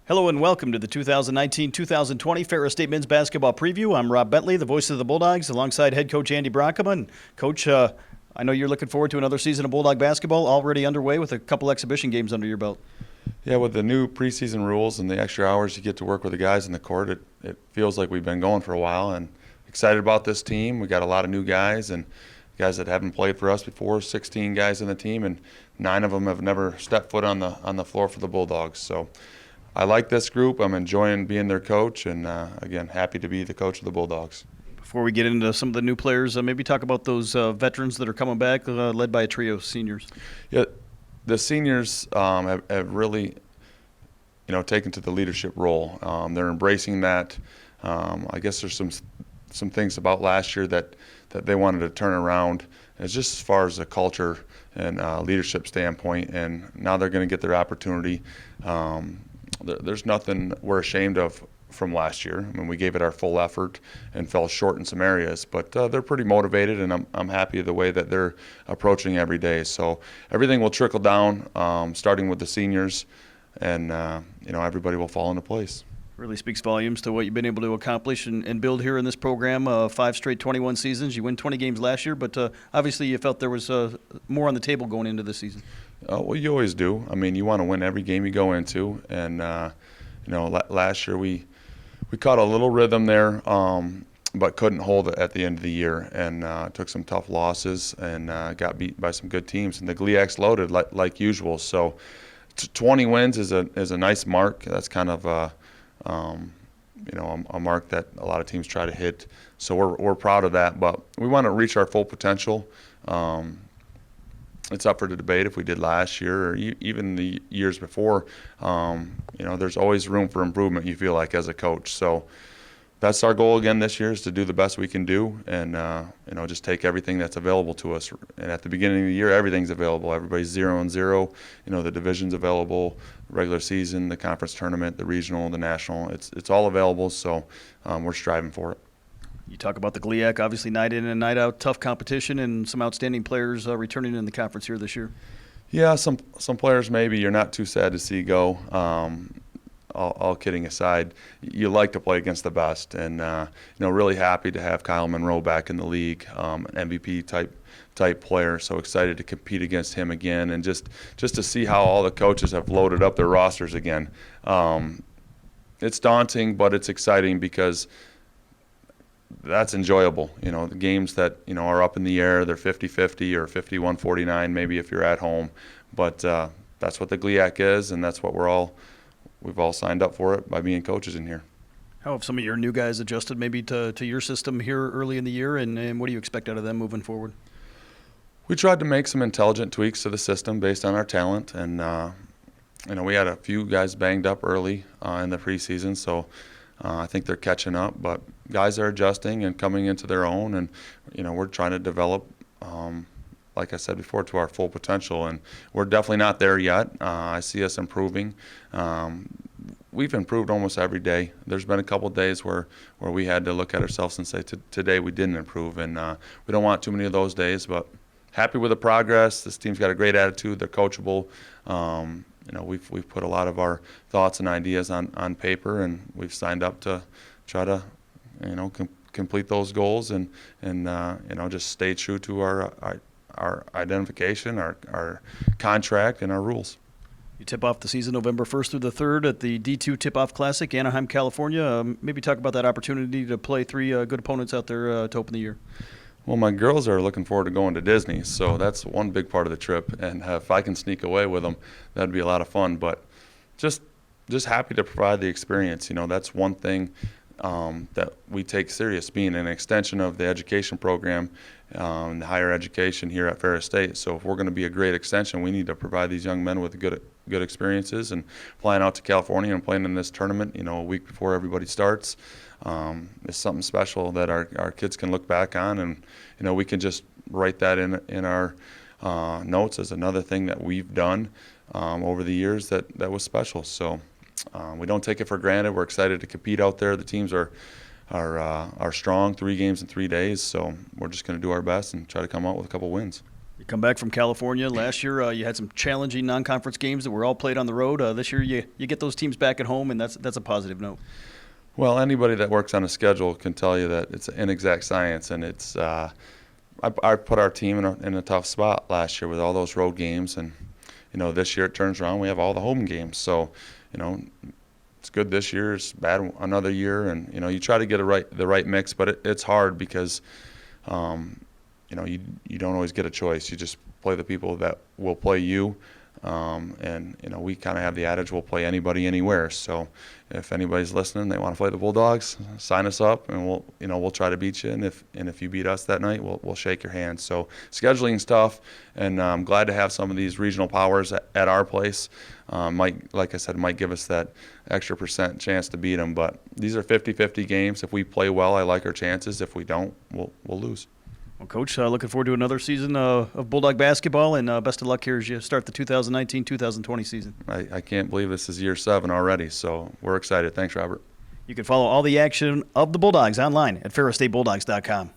Hello and welcome to the 2019-2020 Ferris State Men's Basketball Preview. I'm Rob Bentley, the voice of the Bulldogs, alongside head coach Andy Brockman. Coach, I know you're looking forward to another season of Bulldog basketball already underway with a couple exhibition games under your belt. Yeah, with the new preseason rules and the extra hours you get to work with the guys in the court, it feels like we've been going for a while, and excited about this team. We got a lot of new guys and guys that haven't played for us before, 16 guys in the team, and 9 of them have never stepped foot on the floor for the Bulldogs. So I like this group. I'm enjoying being their coach, and again, happy to be the coach of the Bulldogs. Before we get into some of the new players, maybe talk about those veterans that are coming back, led by a trio of seniors. Yeah, the seniors have really, taken to the leadership role. They're embracing that. I guess there's some things about last year that they wanted to turn around. It's just as far as a culture and leadership standpoint, and now they're going to get their opportunity. There's nothing we're ashamed of from last year. I mean, we gave it our full effort and fell short in some areas, but they're pretty motivated, and I'm happy the way that they're approaching every day. So everything will trickle down, starting with the seniors, and everybody will fall into place. Really speaks volumes to what you've been able to accomplish and build here in this program. 5 straight 21 seasons. You win 20 games last year, but obviously you felt there was more on the table going into this season. Well, you always do. I mean, you want to win every game you go into, and last year we caught a little rhythm there, but couldn't hold it at the end of the year, and took some tough losses and got beat by some good teams. And the GLIAC's loaded like usual. So 20 wins is a nice mark. That's kind of a mark that a lot of teams try to hit. So we're proud of that, but we want to reach our full potential. It's up for the debate if we did last year or even the years before. There's always room for improvement, you feel like, as a coach. So that's our goal again this year, is to do the best we can do, and just take everything that's available to us. And at the beginning of the year, everything's available. Everybody's 0-0. The division's available, regular season, the conference tournament, the regional, the national. It's all available. So we're striving for it. You talk about the GLIAC, obviously night in and night out, tough competition, and some outstanding players returning in the conference here this year. Yeah, some players maybe you're not too sad to see go. All kidding aside, you like to play against the best, and really happy to have Kyle Monroe back in the league, an MVP type player. So excited to compete against him again, and just to see how all the coaches have loaded up their rosters again. It's daunting, but it's exciting because that's enjoyable. The games that are up in the air, they're 50-50 or 51-49 maybe if you're at home, but that's what the GLIAC is, and that's what we've all signed up for it by being coaches in here. How have some of your new guys adjusted maybe to your system here early in the year, and what do you expect out of them moving forward? We tried to make some intelligent tweaks to the system based on our talent, and we had a few guys banged up early in the preseason, so I think they're catching up, but guys are adjusting and coming into their own, and we're trying to develop, like I said before, to our full potential, and we're definitely not there yet. I see us improving. We've improved almost every day. There's been a couple of days where we had to look at ourselves and say, today we didn't improve, and we don't want too many of those days, but happy with the progress. This team's got a great attitude. They're coachable. We've put a lot of our thoughts and ideas on paper, and we've signed up to try to, complete those goals and just stay true to our identification, our contract, and our rules. You tip off the season November 1st through the 3rd at the D2 Tip-Off Classic, Anaheim, California. Maybe talk about that opportunity to play 3 good opponents out there to open the year. Well, my girls are looking forward to going to Disney, so that's one big part of the trip. And if I can sneak away with them, that'd be a lot of fun. But just happy to provide the experience. That's one thing that we take serious, being an extension of the education program, the higher education here at Ferris State. So if we're going to be a great extension, we need to provide these young men with good experiences. And flying out to California and playing in this tournament, a week before everybody starts, is something special that our kids can look back on, and we can just write that in our notes as another thing that we've done over the years that was special. So we don't take it for granted. We're excited to compete out there. The teams are strong, 3 games in 3 days, so we're just going to do our best and try to come out with a couple wins. You come back from California. Last year, you had some challenging non-conference games that were all played on the road. This year, you get those teams back at home, and that's a positive note. Well, anybody that works on a schedule can tell you that it's an inexact science, and it's. I put our team in a tough spot last year with all those road games, and this year it turns around. We have all the home games, so it's good this year. It's bad another year, and you try to get the right mix, but it's hard because you don't always get a choice. You just play the people that will play you. And we kind of have the adage, we'll play anybody anywhere. So if anybody's listening, they want to play the Bulldogs, sign us up, and we'll try to beat you. And if you beat us that night, we'll shake your hand. So scheduling stuff, and I'm glad to have some of these regional powers at our place. Like I said, might give us that extra % chance to beat them. But these are 50-50 games. If we play well, I like our chances. If we don't, we'll lose. Well, Coach, looking forward to another season of Bulldog basketball, and best of luck here as you start the 2019-2020 season. I can't believe this is year 7 already, so we're excited. Thanks, Robert. You can follow all the action of the Bulldogs online at ferrostatebulldogs.com.